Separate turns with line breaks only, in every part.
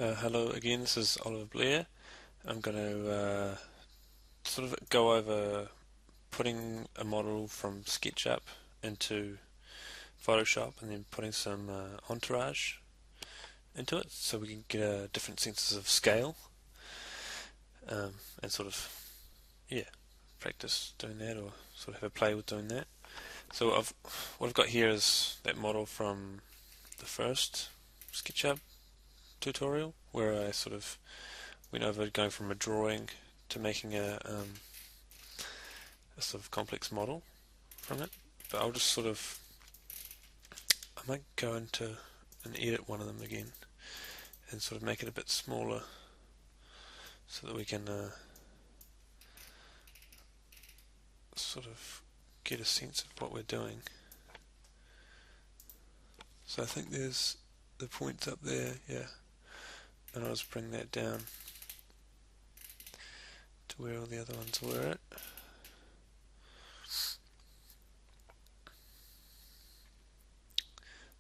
Hello again, this is Oliver Blair. I'm going to sort of go over putting a model from SketchUp into Photoshop and then putting some entourage into it so we can get different senses of scale and sort of, yeah, practice doing that or sort of have a play with doing that. So what I've got here is that model from the first SketchUp tutorial where I sort of went over going from a drawing to making a sort of complex model from it. But I'll just sort of, I might go into and edit one of them again and sort of make it a bit smaller so that we can sort of get a sense of what we're doing. So I think there's the points up there, yeah, and I'll just bring that down to where all the other ones were at.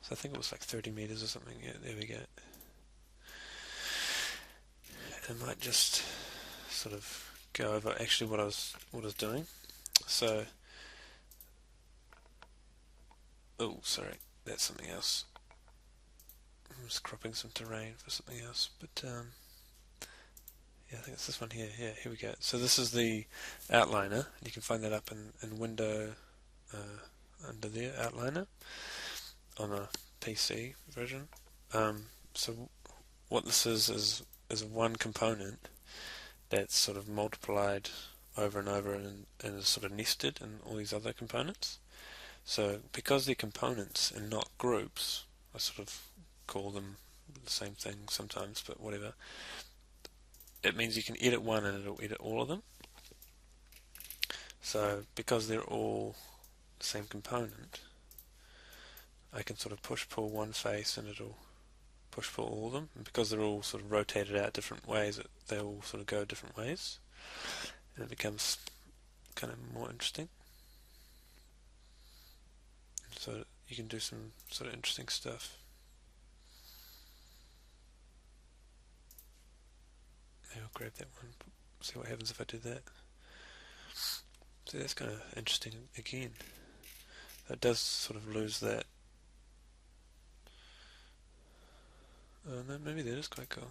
So I think it was like 30 meters or something. Yeah, there we go. And I might just sort of go over actually what I was doing. So, oh, sorry, that's something else. I'm just cropping some terrain for something else, but yeah, I think it's this one here. Yeah, here we go. So this is the outliner. You can find that up in Window under there, outliner on a PC version. So what this is one component that's sort of multiplied over and over and is sort of nested in all these other components. So because they're components and not groups, I sort of call them the same thing sometimes, but whatever. It means you can edit one and it'll edit all of them. So because they're all the same component, I can sort of push-pull one face and it'll push-pull all of them. And because they're all sort of rotated out different ways, they all sort of go different ways. And it becomes kind of more interesting. So you can do some sort of interesting stuff. Maybe I'll grab that one, see what happens if I do that. So that's kind of interesting again. It does sort of lose that. Oh no, maybe that is quite cool.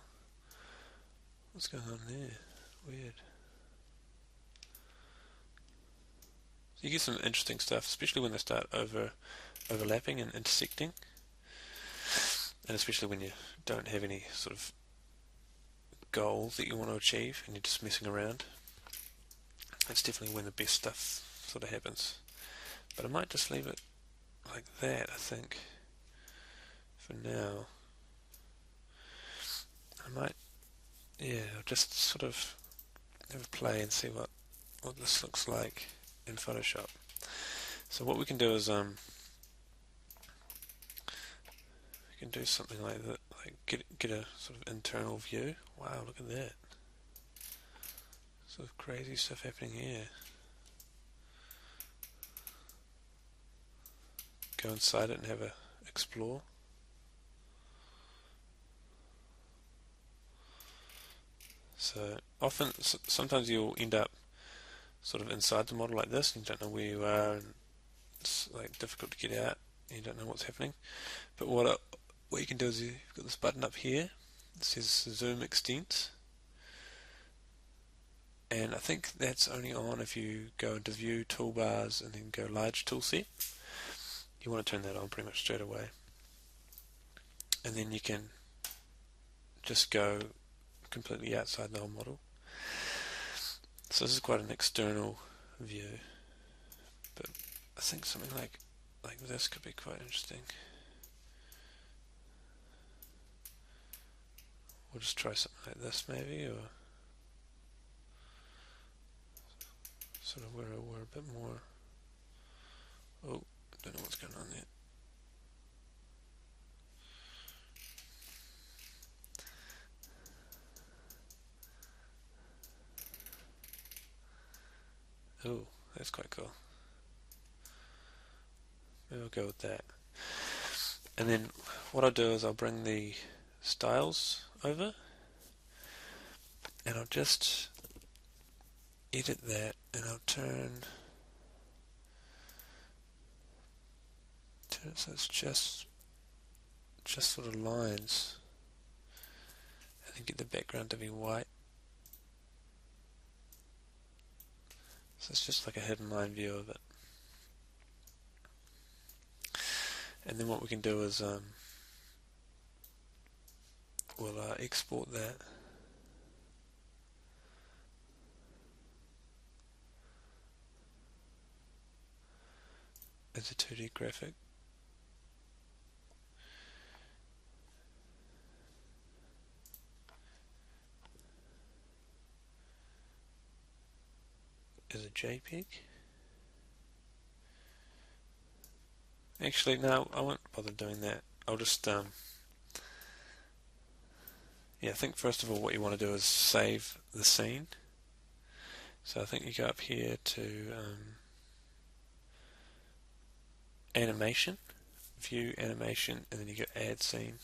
What's going on there? Weird. So you get some interesting stuff, especially when they start overlapping and intersecting, and especially when you don't have any sort of goal that you want to achieve and you're just messing around. That's definitely when the best stuff sort of happens. But I might just leave it like that, I think, for now. I might, yeah, just sort of have a play and see what this looks like in Photoshop. So what we can do is we can do something like that, like get a sort of internal view. Wow, look at that. Sort of crazy stuff happening here. Go inside it and have a explore. So sometimes you'll end up sort of inside the model like this and you don't know where you are and it's like difficult to get out and you don't know what's happening. But what you can do is you've got this button up here that says zoom extent, and I think that's only on if you go into view, toolbars, and then go large toolset. You want to turn that on pretty much straight away, and then you can just go completely outside the whole model. So this is quite an external view, but I think something like this could be quite interesting. We'll just try something like this maybe, or sort of where we're a bit more. Oh, don't know what's going on there. Oh, that's quite cool. Maybe I'll go with that. And then what I'll do is I'll bring the styles over, and I'll just edit that, and I'll turn it so it's just sort of lines, and then get the background to be white. So it's just like a hidden line view of it. And then what we can do is we'll export that as a 2D graphic. As a JPEG. Actually, no, I won't bother doing that. I'll just yeah, I think first of all what you want to do is save the scene. So I think you go up here to animation, view animation, and then you go add scene,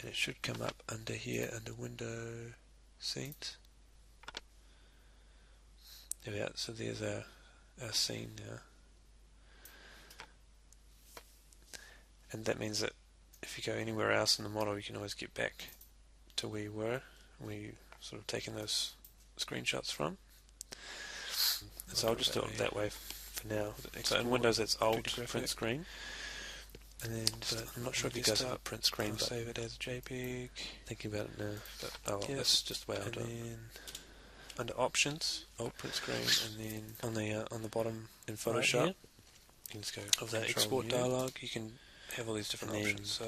and it should come up under here under window scenes. There we are. So there's our scene now, and that means that if you go anywhere else in the model, you can always get back to where you were, where you sort of taken those screenshots from. And so I'll just do it that way for now. So in Windows it's Alt print screen, and then I'm not sure if it does have a print screen, but save it as JPEG. Thinking about it now, but oh, yeah, that's just the way I'll do it. And then under Options, Alt print screen, and then on the bottom in Photoshop, you can just go of that export dialog. You can have all these different options. So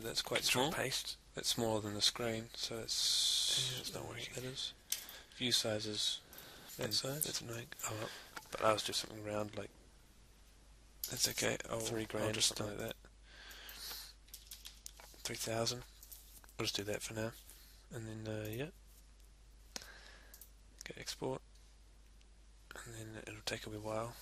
that's quite small. Paste. That's smaller than the screen, so it's not working. That is. View sizes. That size. That's annoying. Oh well. But I was just something around like. That's okay. Oh, $3,000 or something like that. 3,000. I'll just do that for now, and then yeah. Go export, and then it'll take a wee while.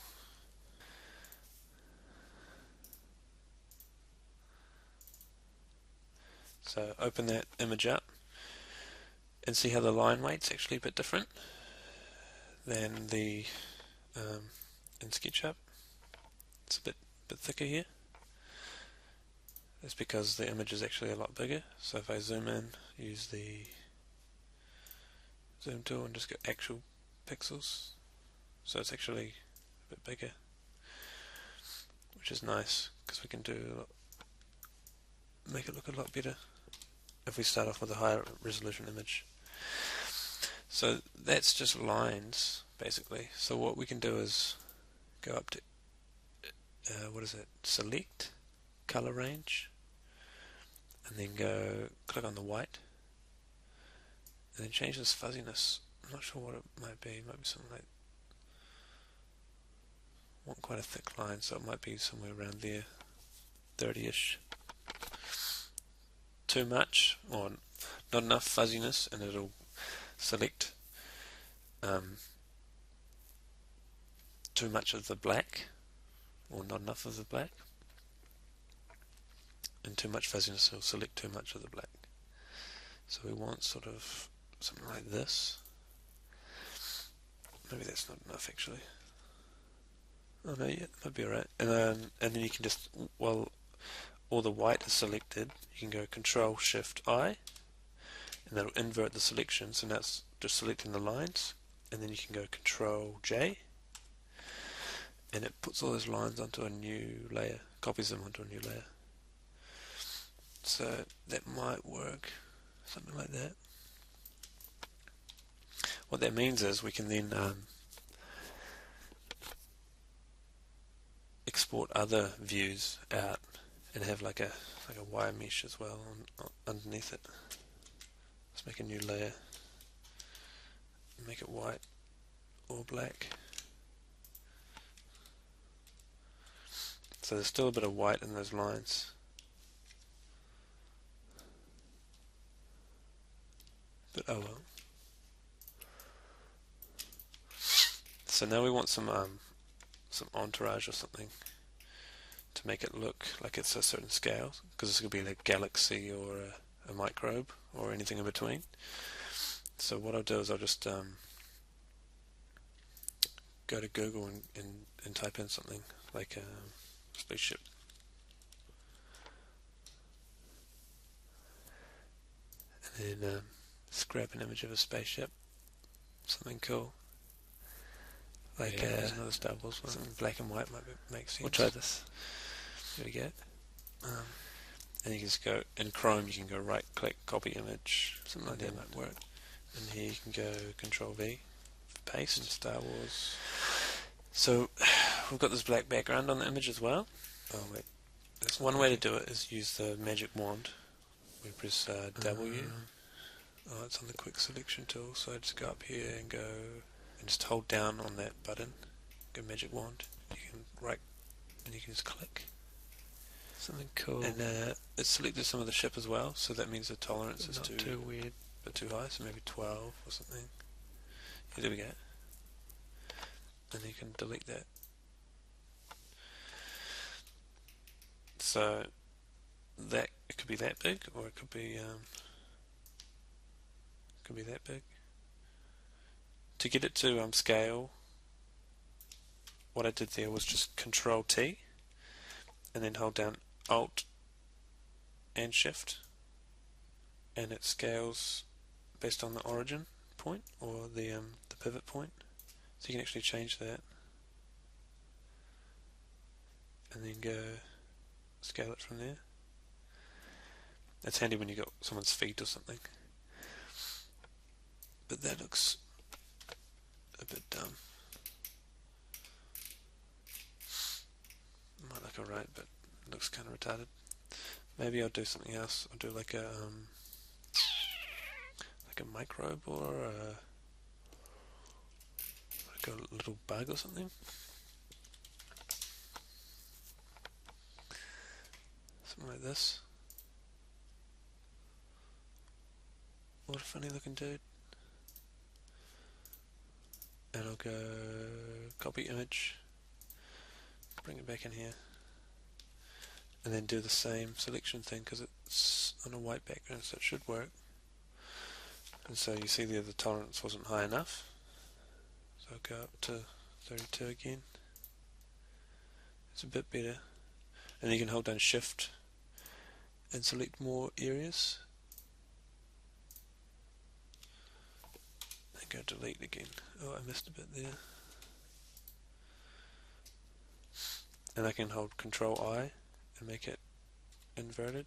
So open that image up and see how the line weight's actually a bit different than the in SketchUp. It's a bit thicker here. That's because the image is actually a lot bigger. So if I zoom in, use the zoom tool and just go actual pixels, so it's actually a bit bigger, which is nice because we can make it look a lot better if we start off with a higher resolution image. So that's just lines basically. So what we can do is go up to select color range, and then go click on the white, and then change this fuzziness. I'm not sure what it might be. It might be something like, I want quite a thick line, so it might be somewhere around there, 30ish. Too much or not enough fuzziness, and it'll select too much of the black or not enough of the black, and too much fuzziness will select too much of the black. So we want sort of something like this. Maybe that's not enough actually. Oh no, yeah, that'd be alright. And then you can just, while all the white is selected, you can go Control Shift I, and that'll invert the selection. So now it's just selecting the lines, and then you can go Control J, and it puts all those lines onto a new layer, copies them onto a new layer. So that might work, something like that. What that means is we can then export other views out and have like a wire mesh as well underneath it. Let's make a new layer, make it white or black. So there's still a bit of white in those lines, but oh well. So now we want some entourage or something to make it look like it's a certain scale, because this could be like a galaxy or a microbe or anything in between. So what I'll do is I'll just go to Google and type in something like spaceship, and then just grab an image of a spaceship, something cool, like there's another Star Wars one, something black and white might make sense.
We'll try this.
There we go. And you can just go in Chrome. You can go right click, copy image, something like that might work. And here you can go Control V, paste, and Star Wars. So we've got this black background on the image as well. Oh wait, there's one way to do it is use the magic wand. We press W. Oh, it's on the quick selection tool. So I just go up here and go and just hold down on that button. Go magic wand. You can and you can just click.
Something cool.
And it's selected some of the ship as well, so that means the tolerance is
not too weird,
but too high, so maybe 12 or something. Yeah, there we go. And you can delete that. So that it could be that big, or it could be that big. To get it to scale, what I did there was just Control T, and then hold down Alt and Shift, and it scales based on the origin point or the pivot point. So you can actually change that, and then go scale it from there. That's handy when you got someone's feet or something. But that looks a bit dumb. Might look alright, but it looks kind of retarded. Maybe I'll do something else. I'll do like a microbe or like a little bug or something. Something like this. What a funny looking dude. And I'll go copy image, bring it back in here, and then do the same selection thing because it's on a white background, so it should work. And so you see there the tolerance wasn't high enough, so I'll go up to 32 again. It's a bit better. And you can hold down Shift and select more areas. And go delete again. Oh, I missed a bit there. And I can hold Control I and make it inverted.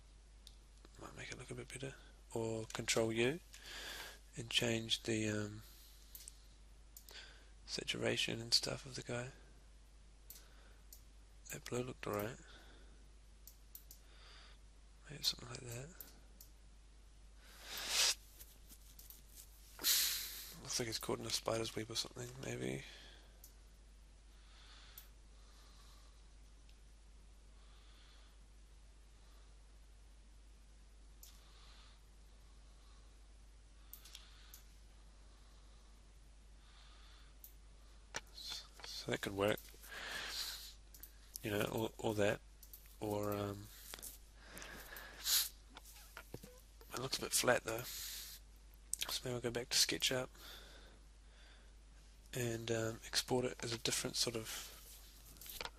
Might make it look a bit better. Or Control U and change the saturation and stuff of the guy. That blue looked alright. Maybe something like that. Looks like he's caught in a spider's web or something, maybe. So that could work. You know, or that. Or, it looks a bit flat though. So maybe I'll go back to SketchUp and export it as a different sort of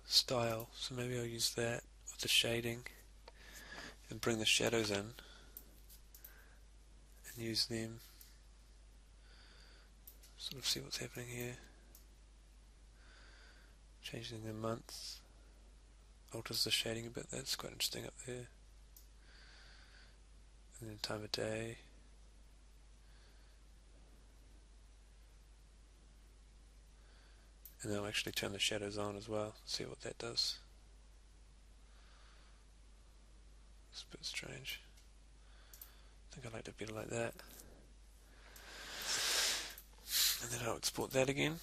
style. So maybe I'll use that with the shading and bring the shadows in and use them. Sort of see what's happening here. Changing the month alters the shading a bit. That's quite interesting up there. And then time of day. And then I'll actually turn the shadows on as well, see what that does. It's a bit strange. I think I like it better like that. And then I'll export that again.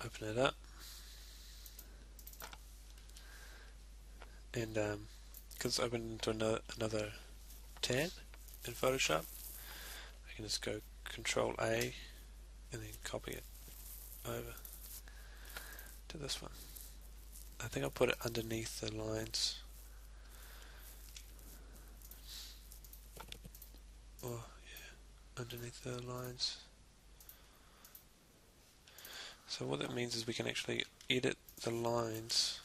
Open it up. And because it's opened into another tab in Photoshop, I can just go Control A and then copy it over to this one. I think I'll put it underneath the lines. Oh, yeah, underneath the lines. So what that means is we can actually edit the lines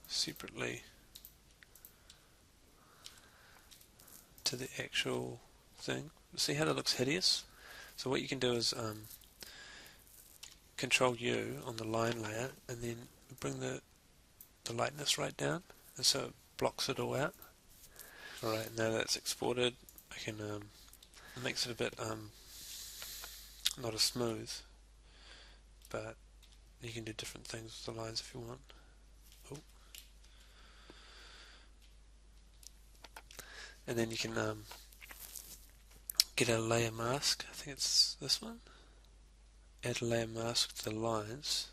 separately to the actual thing. See how that looks hideous? So what you can do is Control U on the line layer and then bring the lightness right down, and so it blocks it all out. Alright, now that's exported, I can it makes it a bit not as smooth, but you can do different things with the lines if you want. Oh. And then you can get a layer mask, I think it's this one. Add a layer mask to the lines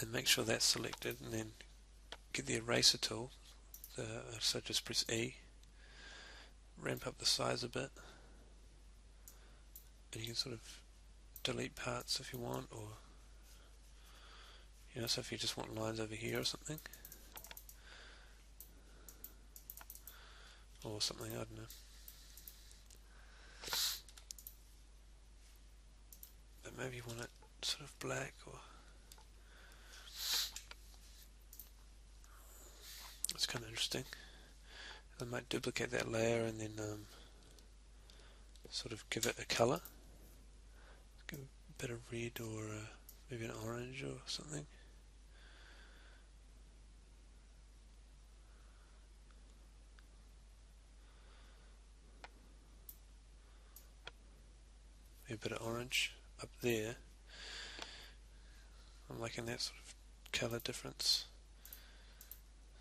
and make sure that's selected, and then get the eraser tool, so just press E, ramp up the size a bit, and you can sort of delete parts if you want, or so if you just want lines over here or something, or something, I don't know. But maybe you want it sort of black, or it's kind of interesting. I might duplicate that layer and then sort of give it a colour, give it a bit of red, or maybe an orange or something. Maybe a bit of orange up there. I'm liking that sort of colour difference,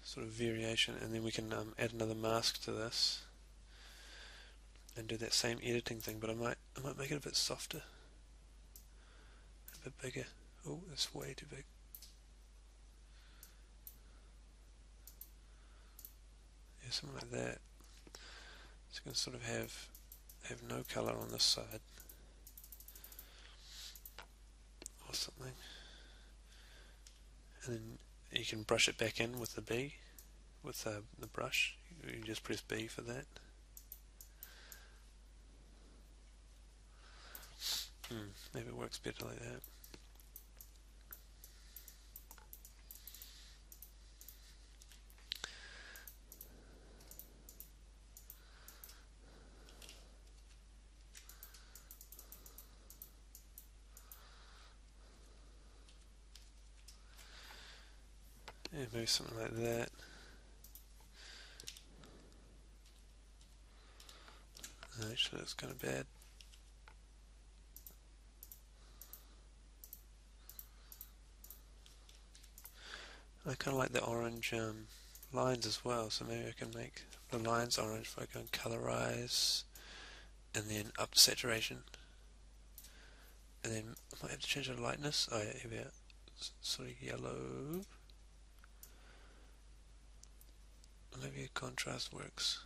sort of variation, and then we can add another mask to this and do that same editing thing, but I might make it a bit softer, a bit bigger. Oh, that's way too big. Yeah, something like that. So you can sort of have no colour on this side or something, and then you can brush it back in with the B, with the brush. You just press B for that. Maybe it works better like that. Yeah, maybe something like that. Actually, that's kind of bad. I kind of like the orange lines as well, so maybe I can make the lines orange if I go and colorize, and then up saturation, and then I might have to change the lightness. Oh yeah, here we are. Sort of yellow. Maybe a contrast works.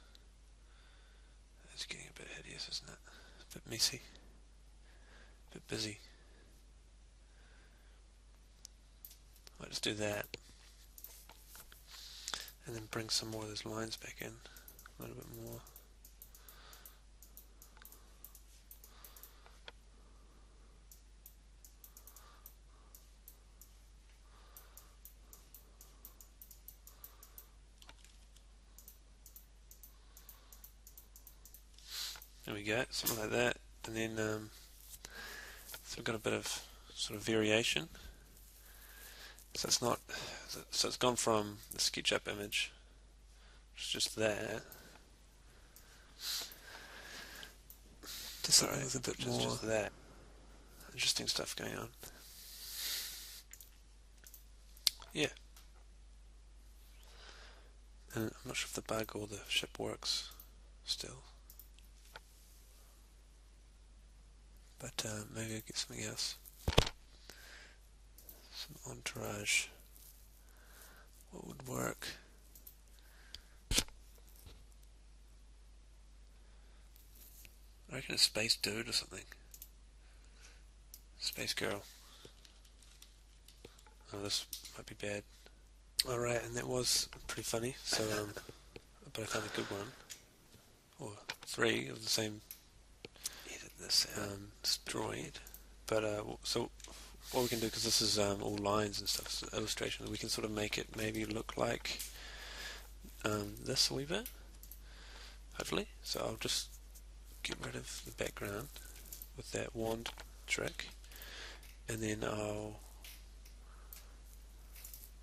It's getting a bit hideous, isn't it? A bit messy, a bit busy. Might just do that, and then bring some more of those lines back in, a little bit more. There we go, something like that, and then so we've got a bit of sort of variation. So it's not, so it's gone from the SketchUp image, which is just that, to something with a bit more just that. Interesting stuff going on. Yeah. And I'm not sure if the bug or the ship works still. But maybe I'll get something else. Some entourage. What would work? I reckon a space dude or something. Space girl. Oh, this might be bad. Alright, and that was pretty funny, so, but I found a good one. Or 3 of the same
Edit this out.
drawing. But, so what we can do, because this is all lines and stuff, it's an illustration, we can sort of make it maybe look like this a wee bit, hopefully. So I'll just get rid of the background with that wand trick, and then I'll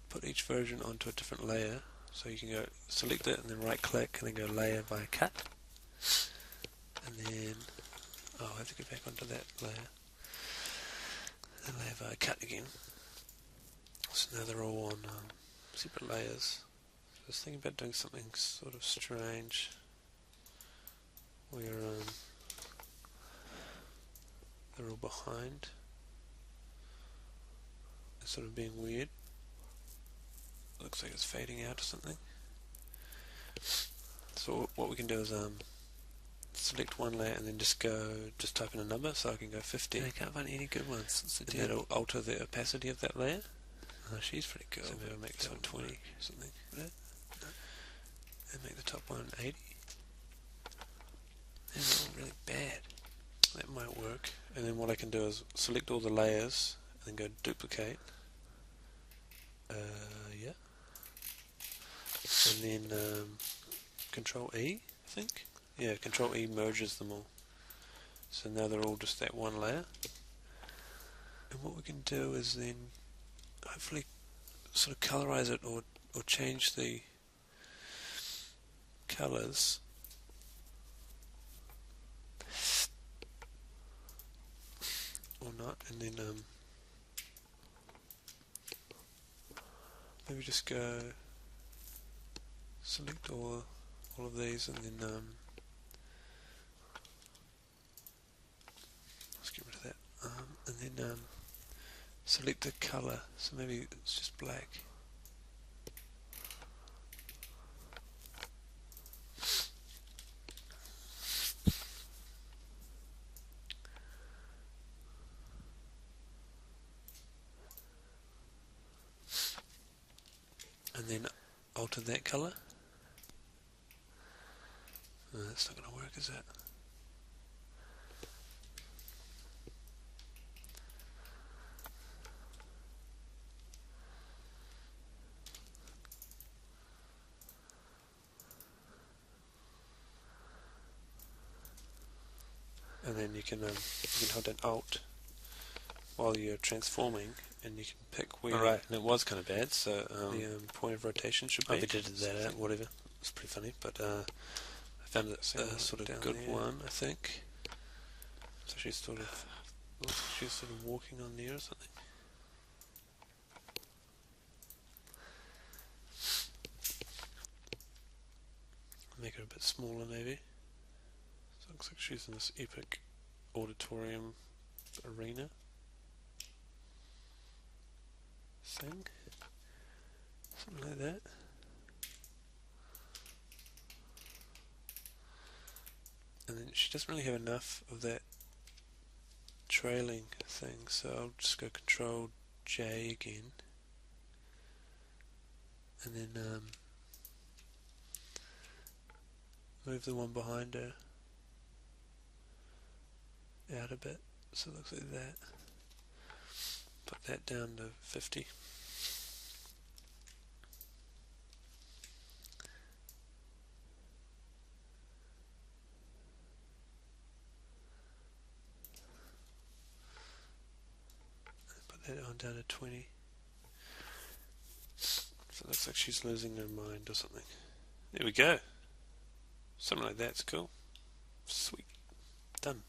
put each version onto a different layer. So you can go select it and then right click and then go layer by cut, and then I have to go back onto that layer and layer by cut again. So now they're all on separate layers. So I was thinking about doing something sort of strange where they're all behind. It's sort of being weird. Looks like it's fading out or something. So what we can do is select one layer and then just type in a number, so I can go 50.
I can't find any good ones.
And that'll alter the opacity of that layer.
Oh, she's pretty cool.
So maybe I'll make this one 20 or something. And make the top one 80.
They're all really bad.
That might work. And then what I can do is select all the layers and then go duplicate. Yeah. And then Control E, I think. Yeah, Control E merges them all. So now they're all just that one layer. And what we can do is then hopefully sort of colorize it or change the colors. Or not, and then maybe just go select all of these and then let's get rid of that, and then select the color, so maybe it's just black. And then alter that color. That's not going to work, is it? And then you can hold down Alt while you're transforming, and you can pick where. Alright, and it was kind of bad, so the point of rotation should be. I've edited that out, whatever. It's pretty funny, but I found it a sort of good one, I think. So she's sort of walking on there or something. Make her a bit smaller, maybe. So it looks like she's in this epic auditorium arena thing. Something like that. And then she doesn't really have enough of that trailing thing, so I'll just go Control J again. And then move the one behind her out a bit, so it looks like that. Put that down to 50. Put that on down to 20. So it looks like she's losing her mind or something. There we go. Something like that's cool. Sweet. Done.